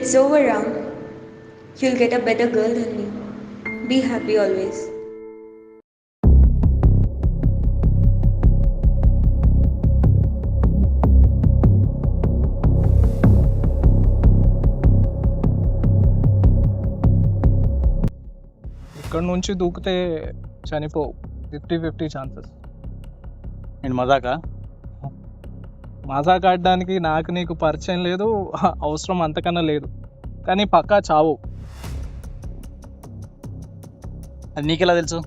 it's over, Ram. You'll get a better girl than me. Be happy always. ఇక్కడ నుంచి దూకితే చనిపోవు, 50-50 chances. నేను మజాకా మజాక్ ఆడడానికి నాకు నీకు పరిచయం లేదు, అవసరం అంతకన్నా లేదు, కానీ పక్కా చావు. అది నీకెలా తెలుసు?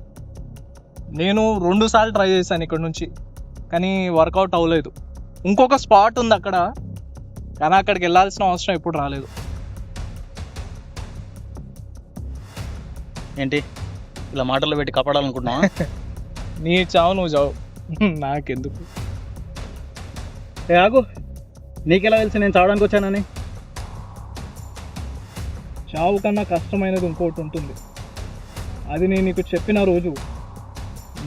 నేను 2 సార్లు ట్రై చేశాను ఇక్కడ నుంచి, కానీ వర్కౌట్ అవ్వలేదు. ఇంకొక స్పాట్ ఉంది అక్కడ, కానీ అక్కడికి వెళ్ళాల్సిన అవసరం ఎప్పుడు రాలేదు. ఏంటి ఇలా మాటల్లో పెట్టి కాపాడాలనుకుంటున్నావా? నీ చావు నువ్వు చావు, నాకెందుకు? ఆగు, నీకెలా తెలుసు నేను చావడానికి వచ్చానని? చావు కన్నా కష్టమైనది ఇంకోటి ఉంటుంది. అది నేను నీకు చెప్పిన రోజు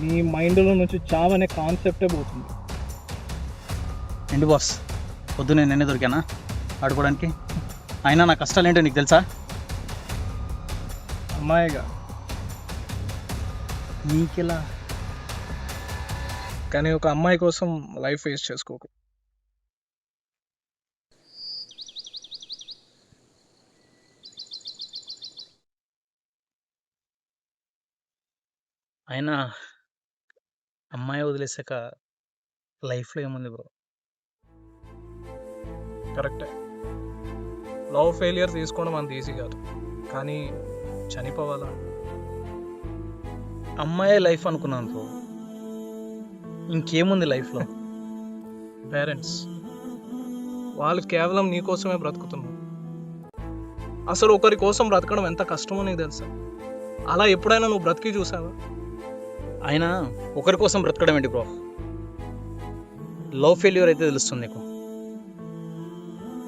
నీ మైండ్లో నుంచి చావు అనే కాన్సెప్టే పోతుంది. ఏంటి బాస్, పొద్దునే నేనే దొరికానా ఆడుకోవడానికి? అయినా నా కష్టాలు ఏంటో నీకు తెలుసా? అమ్మాయిగా నీకెలా? కానీ ఒక అమ్మాయి కోసం లైఫ్ వేస్ట్ చేసుకోకు. అయినా అమ్మాయి వదిలేసాక లైఫ్లో ఏముంది బ్రో? కరెక్టే, లవ్ ఫెయిలియర్ తీసుకోవడం అంత ఈజీ కాదు, కానీ చనిపోవాలా? అమ్మాయి లైఫ్ అనుకున్నాను బ్రో, ఇంకేముంది లైఫ్లో? పేరెంట్స్ వాళ్ళు కేవలం నీ కోసమే బ్రతుకుతున్నారు. అసలు ఒకరి కోసం బ్రతకడం ఎంత కష్టమో నీకు తెలుసా? అలా ఎప్పుడైనా నువ్వు బ్రతికి చూసావా? అయినా ఒకరి కోసం బ్రతకడం ఏంటి బ్రో? లవ్ ఫెయిల్యూర్ అయితే తెలుస్తుంది నీకు.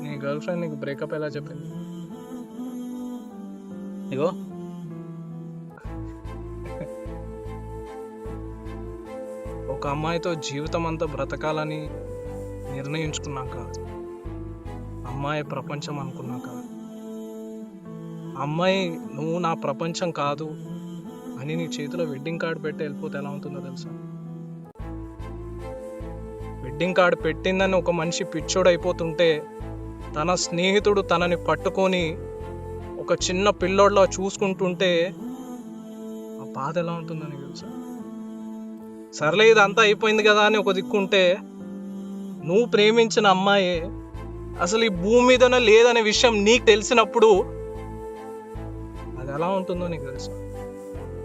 నీ గర్ల్ ఫ్రెండ్ నీకు బ్రేకప్ ఎలా చెప్పింది? ఇగో ఒక అమ్మాయితో జీవితం అంతా బ్రతకాలని నిర్ణయించుకున్నాక, అమ్మాయి ప్రపంచం అనుకున్నాక, అమ్మాయి నువ్వు నా ప్రపంచం కాదు అని నీ చేతిలో వెడ్డింగ్ కార్డు పెట్టి వెళ్ళిపోతే ఎలా ఉంటుందో తెలుసా? వెడ్డింగ్ కార్డు పెట్టిందని ఒక మనిషి పిచ్చోడు అయిపోతుంటే, తన స్నేహితుడు తనని పట్టుకొని ఒక చిన్న పిల్లోడ్లా చూసుకుంటుంటే ఆ బాధ ఎలా ఉంటుందో నీకు తెలుసా? సర్లే ఇదంతా అయిపోయింది కదా అని ఒక దిక్కుంటే, నువ్వు ప్రేమించిన అమ్మాయి అసలు ఈ భూమి మీదనే లేదనే విషయం నీకు తెలిసినప్పుడు అది ఎలా ఉంటుందో నీకు తెలుసా?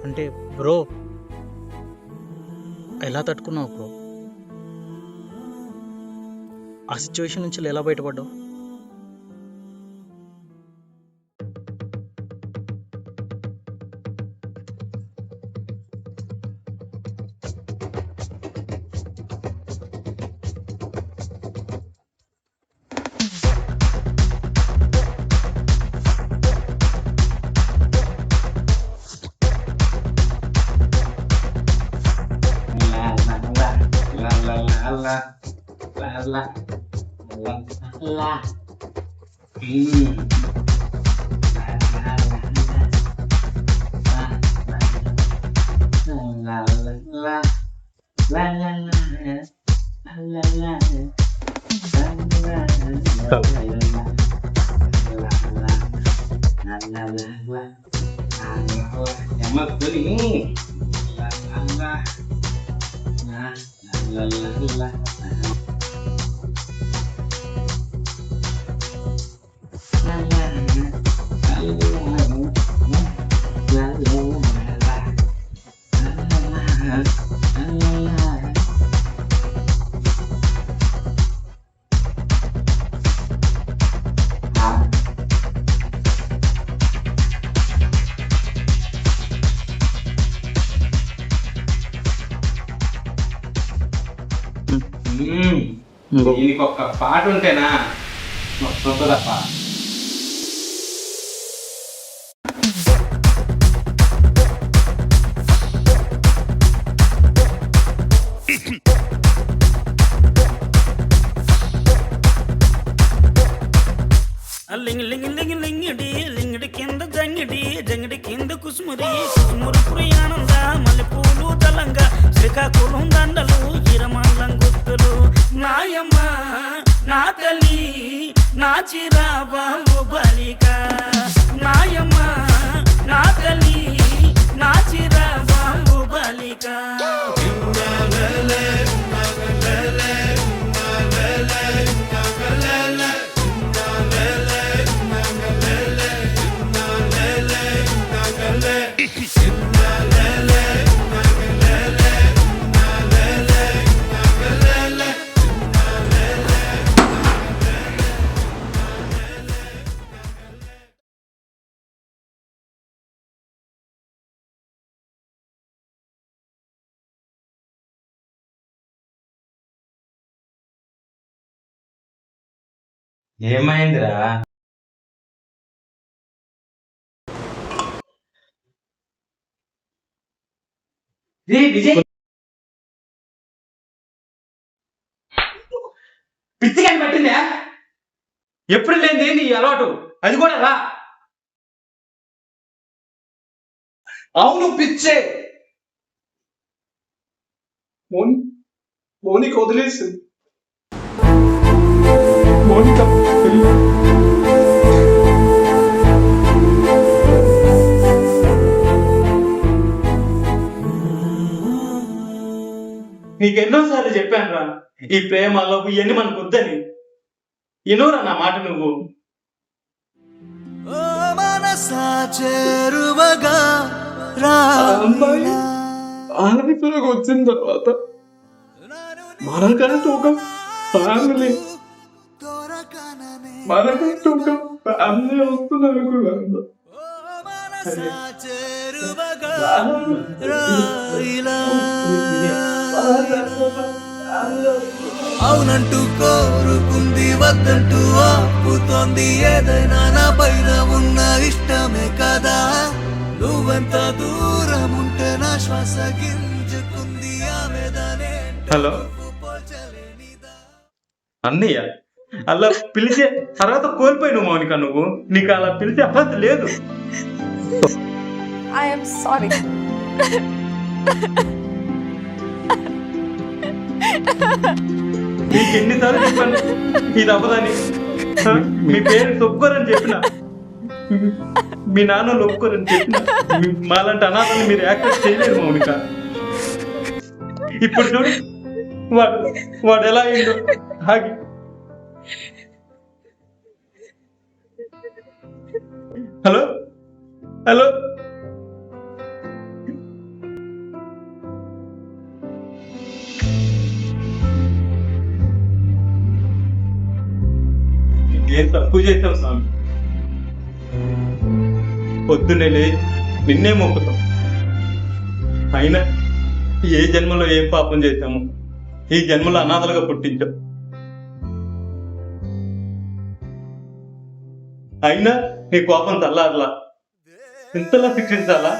అంటే బ్రో ఎలా తట్టుకున్నావు బ్రో? ఆ సిచ్యువేషన్ నుంచి ఎలా బయటపడ్డావు? దీనికి ఒక్క పాట ఉంటేనా వస్తుంది తప్ప. లింగ్ లింగ్ లింగ్ లింగ్ కుసుమురి కుసుమురు ప్రియానంద మల్లెపూలు తలంగా శ్రీకాకుళం దండలు ఈరమాండం గుర్తులు నాయమ్మ నా తల్లి నా చిరాబాబు బాలిక నాయమ్మ నా తల్లి నా చిరాబాబు బాలిక ఏమైందిరా? విజయ్ పిచ్చిగా పట్టిందా? ఎప్పుడు లేని నీ అలవాటు అది కూడా రా. అవును పిచ్చే. మోనిక వదిలేసింది. మోనిక నీకెన్నోసార్లు చెప్పాను రా, ఈ ప్రేమ లవ్ ఇవన్నీ మనకు వద్దని. ఎన్నోరా నా మాట నువ్వు. ఆడపిల్లకి వచ్చిన తర్వాత మనకంటూ ఒక ఫ్యామిలీ వస్తుంది అనుకున్నాను. అవునంటూ కోరుకుంది వద్దంటూ ఆపుతోంది ఏదైనా నా పైన ఉన్న ఇష్టమే కదా నువ్వెంత దూరం ఉంటే నా శ్వాస గింజుకుంది ఆమెదనే. హలో అన్నయ్య, అలా పిలిచే తర్వాత కోల్పోయిన మౌనిక నువ్వు. నీకు అలా పిలిచే అర్హత లేదు. I'm sorry. నీకు ఎన్నిసార్లు చెప్పాను ఇది అవ్వదని. మీ పేరెంట్స్ ఒప్పుకోరని చెప్పిన, మీ నాన్న ఒప్పుకోరని చెప్పిన. మాలాంటి అనాథాన్ని మీరు యాక్సెప్ట్ చేయలేరు మౌనిక. ఇప్పుడు చూడు వాడు ఎలా అయిందో. ఆగి హలో హలో ఏం తప్పు చేస్తాం స్వామి? పొద్దున్నే నిన్నే మొక్కుతాం. అయినా ఏ జన్మలో ఏం పాపం చేశాము, ఈ జన్మలో అనాథలుగా పుట్టించాం. అయినా నీ కోపం చల్లారలా, ఇంతలా శిక్షించాలా?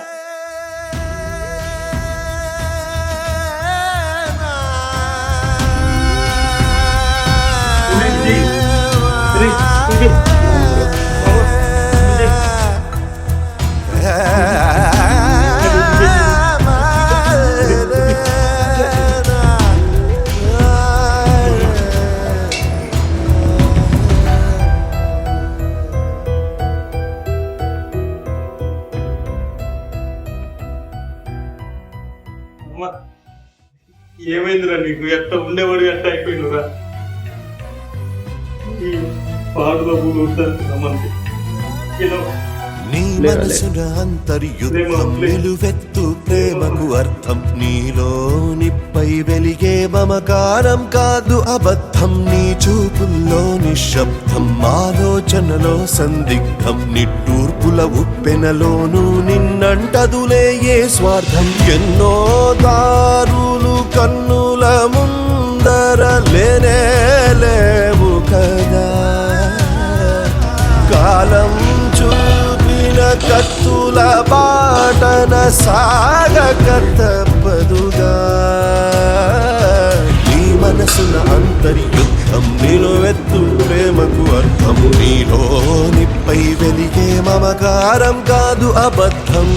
ఏమైందిరా నీకు? ఎట్ట ఉండేవాడు ఎట్ట అయిపోయినరా? ఈ పాడులో రమ్మంటే నీ మనసున అంతర్యుద్ధం నిలువెత్తు ప్రేమకు అర్థం నీలో నిప్పై వెలిగే మమకారం కాదు అబద్ధం నీ చూపుల్లో నిశ్శబ్దం ఆలోచనలో సందిగ్ధం నిట్టూర్పుల ఉప్పెనలోను నిన్నంటదులే ఏ స్వార్థం ఎన్నో దారులు కన్నుల ముందర లేనే లేవు కదా కాలం చూపిన కత్తుల బాటన సాగక తప్పదుగా నీ మనసున అంతర్యుద్ధం నిలువెత్తు ప్రేమకు అర్థం నీలో నిప్పై వెలిగే మమకారం కాదు అబద్ధం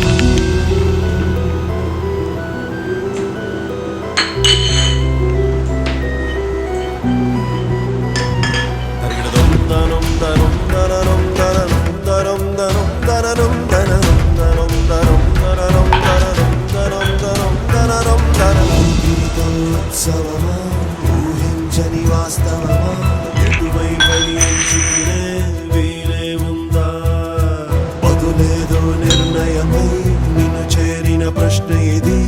ఊహించని వాస్తవమా ఎటువైపని ఎంచుకునే వీలే ఉందా బదులేదో నిర్ణయమై నిన్ను చేరిన ప్రశ్న ఇది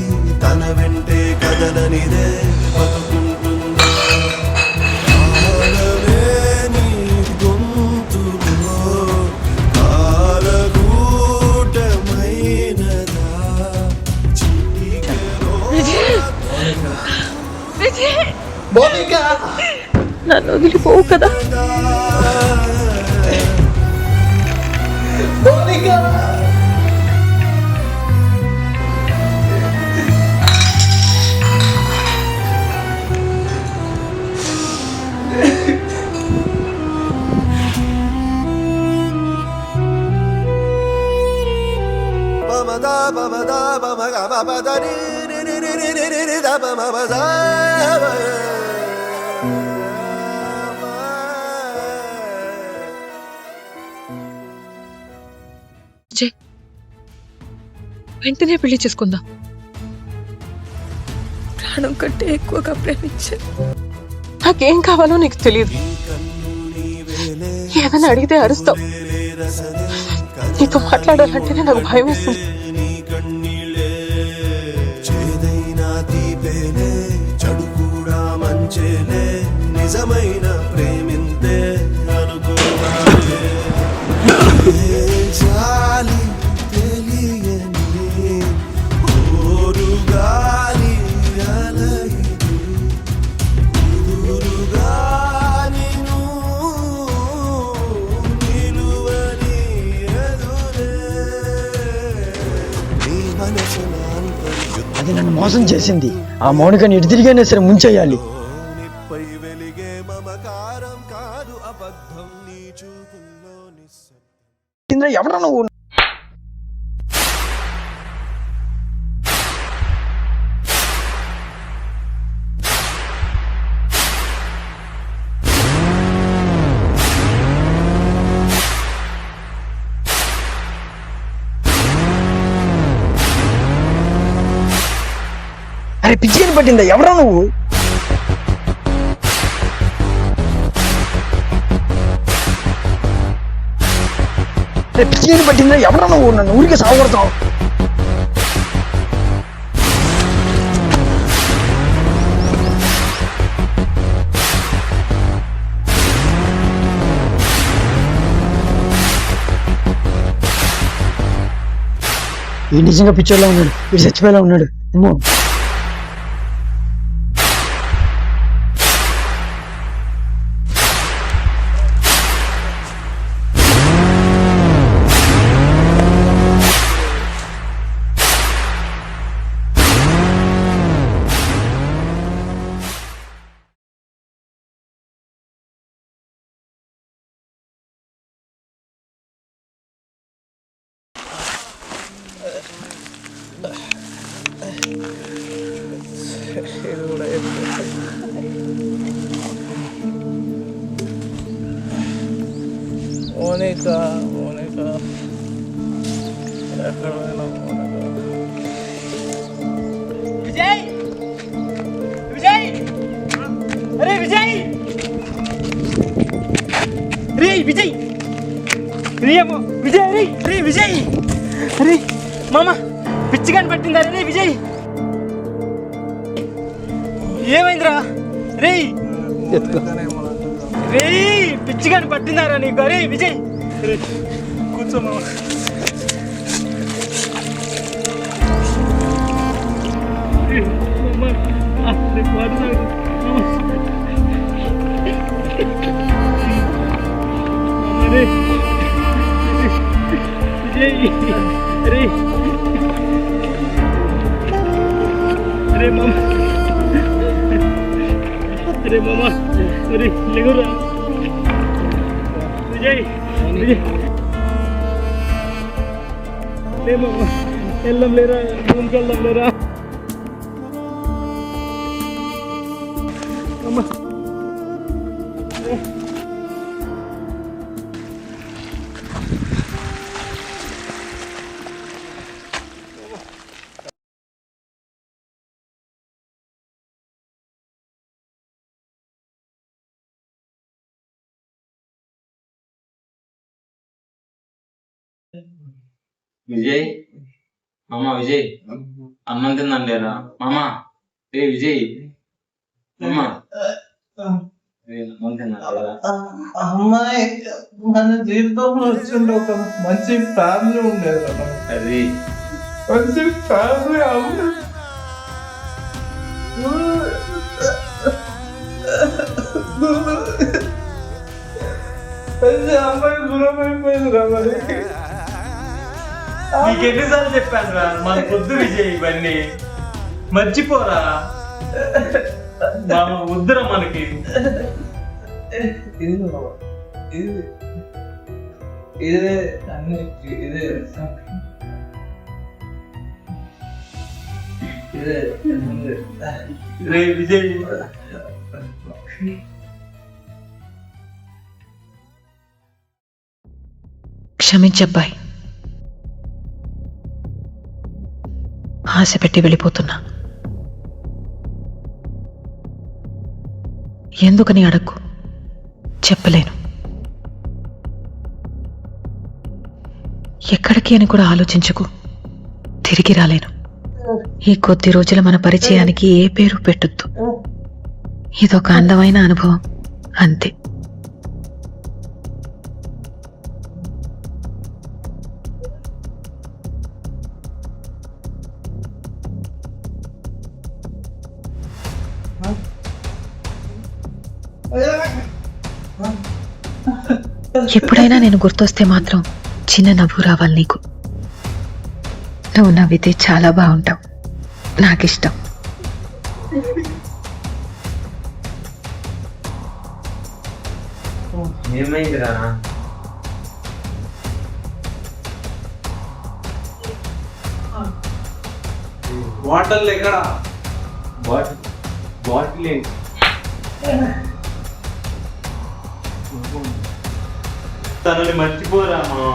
తన వెంటే కదలనిదే బతుకుంటుందా కాలమే నీ గొంతులో కాలగూటమైనదా చిటికెలో నన్ను వదిలిపోవు కదా. బమదా బమదా బమగ బమదని ని ని ని ని ని ని ని ద బమబజా విజయ్, వెంటనే పెళ్లి చేసుకుందాం. ప్రాణం కంటే ఎక్కువగా ప్రేమించాను. నాకేం కావాలో నీకు తెలియదు. ఏదైనా అడిగితే అరుస్తావు. నీతో మాట్లాడాలంటేనే నాకు భయం వేస్తుంది. నీ కన్నీళ్ళే చేదైనా తీపేలే చెడు కూడా మంచేలే నిజమైన ప్రేమింతే అనుకోవాలే జాలి తెలియని ఓరుగాలి అలయిది కుదురుగా నిను నిలువని ఎదురే నీ మనసున అంతర్యుద్ధం అది నన్ను మోసం చేసింది. ఆ మౌనికని ఎటు తిరిగైనా సరే ముంచెయ్యాలి. నిప్పై వెలిగే మమకారం కాదు అబద్ధం నీ చూపుల్లో నిశ్శబ్దం ఎవరా నువ్వు? అరే పిచ్చిని పట్టిందా? ఎవరా నువ్వు? అరే పిచ్చిని పట్టిందా? ఎవరా నువ్వు? నన్ను ఊరికే సాగొడతావు. ఈ నిజంగా పిచ్చోళ్ళ ఉన్నాడు. వీడు చచ్చిపోయేలా ఉన్నాడు. అమ్మో. మోనిక మోనిక ఎక్కడ పోయినా మోనిక. విజయ్, విజయ్, అరే విజయ్, రే విజయ్, రే అమ్మో విజయ్, రే రే విజయ్, అరే మామ పిచ్చిగాని పట్టిందా రే విజయ్? ఏమైందిరా రే? రే పిచ్చిగాని పట్టిందారా నీకు? అరే విజయ్ కూర్చో మామ. అరే మామ, అరే మామ, అరే లేవురా విజయ్, విజయ్ లే మామ, వెళ్దాం లేరా, రూమ్కి వెళ్దాం లేరా అమ్మ. విజయ్ మామ విజయ్ అన్నం తిన్నాను లేరా మామ రే విజయ్ మామ అన్నం తిన్నాను లేరా అమ్మాయి మన జీవితంలో వచ్చిండే ఒక మంచి ఫ్యామిలీ ఉండేది అది మంచి ఫ్యామిలీ అమ్మాయి అమ్మాయి దూరం అయిపోయింది రా మరి. నీకు ఎన్నిసార్లు చెప్పాను రా మన పొద్దు విజయ్ ఇవన్నీ మర్చిపోరా మామ వద్దురా మనకి. ఇదే అన్ని ఇదే రే విజయ్ క్షమించబ్బాయి, ఆశ పెట్టి వెళ్ళిపోతున్నా. ఎందుకని అడక్కు, చెప్పలేను. ఎక్కడికి అని కూడా ఆలోచించకు, తిరిగి రాలేను. ఈ కొద్ది రోజుల మన పరిచయానికి ఏ పేరు పెట్టొద్దు. ఇదొక అందమైన అనుభవం అంతే. ఎప్పుడైనా నేను గుర్తొస్తే మాత్రం చిన్న నవ్వు రావాలి నీకు. నువ్వు నవ్వితే చాలా బాగుంటావు, నాకిష్టం. ఏమైందిరా బాటిల్ ఎక్కడ? బాటిల్ ఏంటి? తనని మర్చిపోరా మా.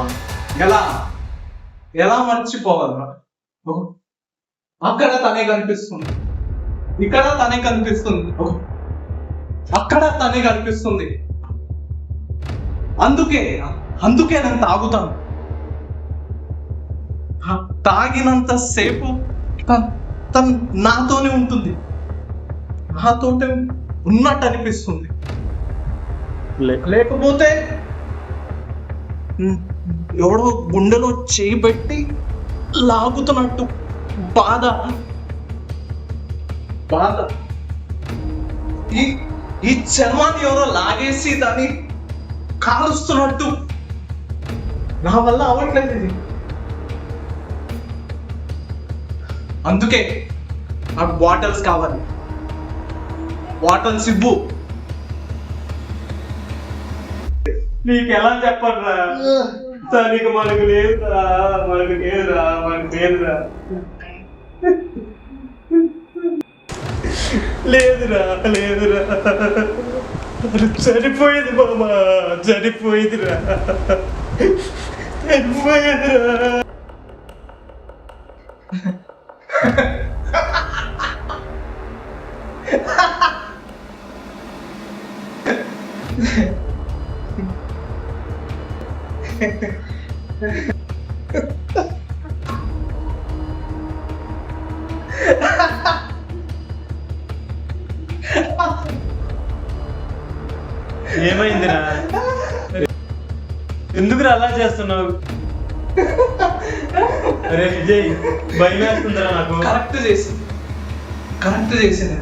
ఎలా ఎలా మర్చిపోవాలరా? అక్కడ తనే కనిపిస్తుంది, ఇక్కడ తనే కనిపిస్తుంది, అక్కడ తనే కనిపిస్తుంది. అందుకే అందుకే నేను తాగుతాను. తాగినంత సేపు తను నాతోనే ఉంటుంది, నాతోటే ఉన్నట్టు అనిపిస్తుంది. లేకపోతే ఎవడో గుండెలో చేయి పెట్టి లాగుతున్నట్టు బాధ బాధ. ఈ చర్మాన్ని ఎవరో లాగేసి దాన్ని కాలుస్తున్నట్టు. నా వల్ల అవ్వట్లేదు ఇది. అందుకే నాకు బాటిల్స్ కావాలి, బాటిల్స్ ఇవ్వు. నీకు ఎలా చెప్పరా? తనకి మనకు లేదురా, మనకు లేదురా, మనకు లేదురా, లేదురా, లేదురా. చనిపోయింది మామ, చనిపోయిందిరా, చనిపోయిందిరా. ఏమైందిరా? ఎందుకురా అలా చేస్తున్నావు? అరే విజయ్, భయం వేస్తుందిరా నాకు. కరెక్ట్ చేసింది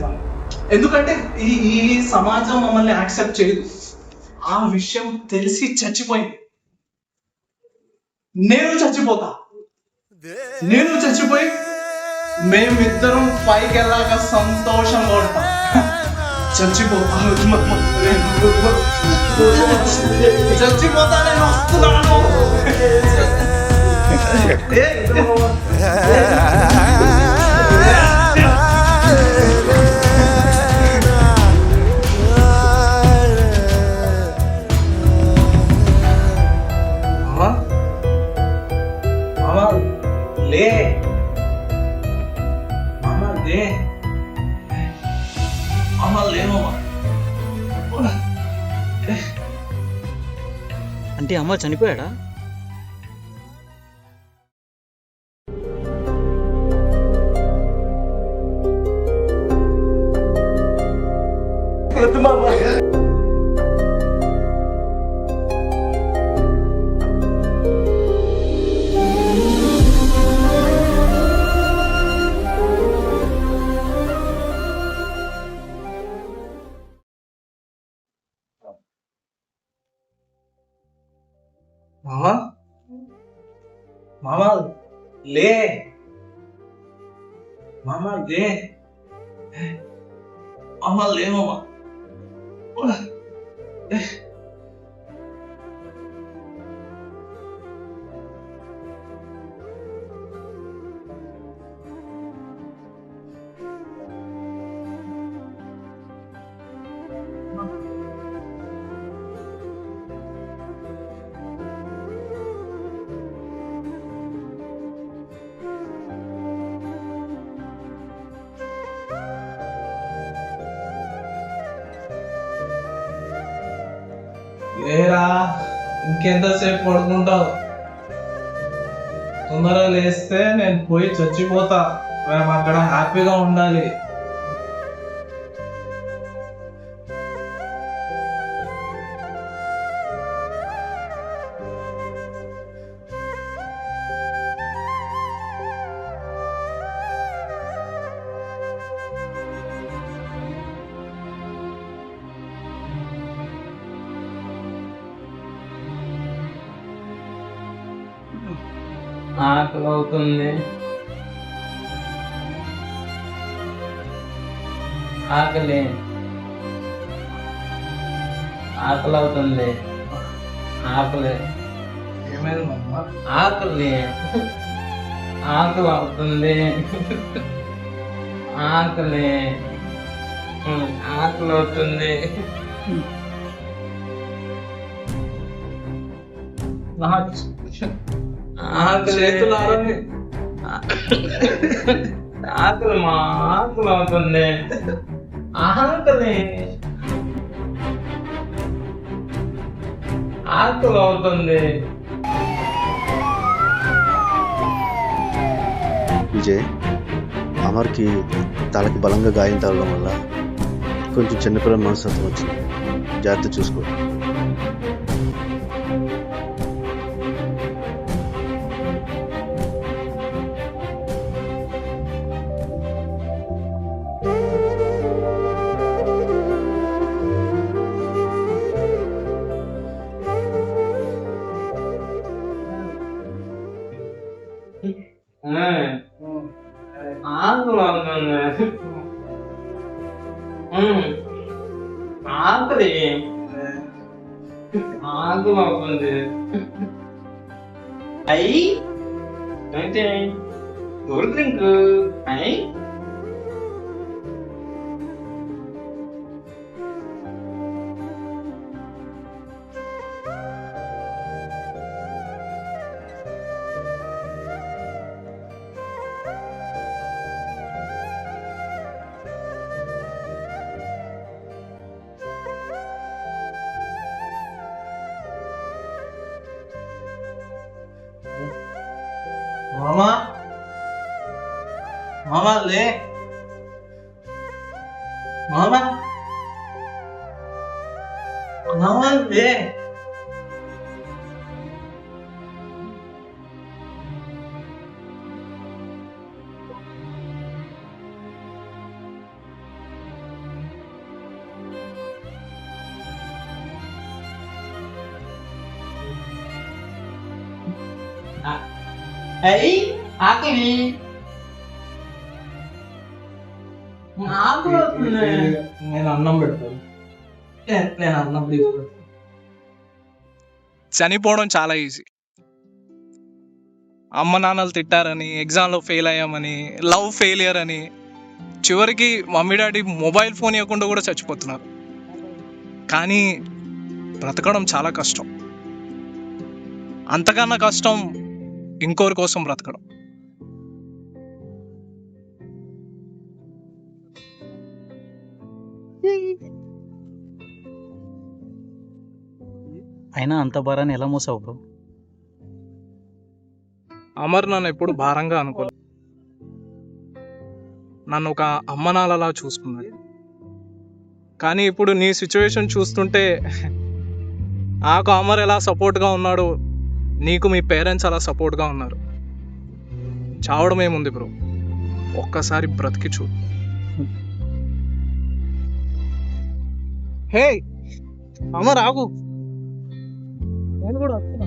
ఎందుకంటే ఈ సమాజం మమ్మల్ని యాక్సెప్ట్ చేయదు. ఆ విషయం తెలిసి చచ్చిపోయింది. నేను చచ్చిపోయి మేమిద్దరం పైకి వెళ్ళాక సంతోషంగా ఉంటాం. చచ్చిపోతా నేను వస్తున్నాను. అంటే అమ్మ చనిపోయాడా? మామా మామా లే మామా లే మామా లే మామా లేరా, ఇంకెంతసేపు పడుకుంటావు? తొందరగా లేస్తే నేను పోయి చచ్చిపోతా. మేము అక్కడ హ్యాపీగా ఉండాలి. ఆకలి అవుతుంది. ఆకలి ఆకలి అవుతుంది. ఆకలి ఏమైంది మామా? ఆకలి ఆకలి అవుతుంది. ఆకలి ఆకలి అవుతుంది. చేతులారని ఆకలి మా ఆకలి అవుతుంది. ఆకలి ఆకలి అవుతుంది. విజయ్, అమర్కి తలకి బలంగా గాయం తగలడం వల్ల కొంచెం చిన్నపిల్లల మనస్తత్వం వచ్చింది. జాగ్రత్త చూసుకో. ఆకలి అవుతుంది. ఆకలి ఆకలి అవుతుంది. అయ్యి అంటే కూల్ డ్రింక్ అయ్యి మామా మామా లే మామా మామా లే. అయ్యి ఆకలి ఆకలి అవుతుంది. నేను అన్నం పెడతాను. నేను అన్నం తీసుకుంటాను. చనిపోవడం చాలా ఈజీ. అమ్మ నాన్నలు తిట్టారని, ఎగ్జామ్లో ఫెయిల్ అయ్యామని, లవ్ ఫెయిలియర్ అని, చివరికి మమ్మీ డాడీ మొబైల్ ఫోన్ ఇవ్వకుండా కూడా చచ్చిపోతున్నారు. కానీ బ్రతకడం చాలా కష్టం. అంతకన్నా కష్టం ఇంకోరి కోసం బ్రతకడం. అయినా అంత భారాన్ని ఎలా మోసావు బ్రో? అమర్ నన్ను ఎప్పుడు భారంగా అనుకోలేదు. నన్ను ఒక అమ్మనాలలా చూసుకున్నాడు. కానీ ఇప్పుడు నీ సిచ్యువేషన్ చూస్తుంటే నాకు అమర్ ఎలా సపోర్ట్గా ఉన్నాడో నీకు మీ పేరెంట్స్ అలా సపోర్ట్గా ఉన్నారు. చావడం ఏముంది బ్రో, ఒక్కసారి బ్రతికి చూడు. హే అమర్ ఆగు, నేను కూడా వస్తున్నా.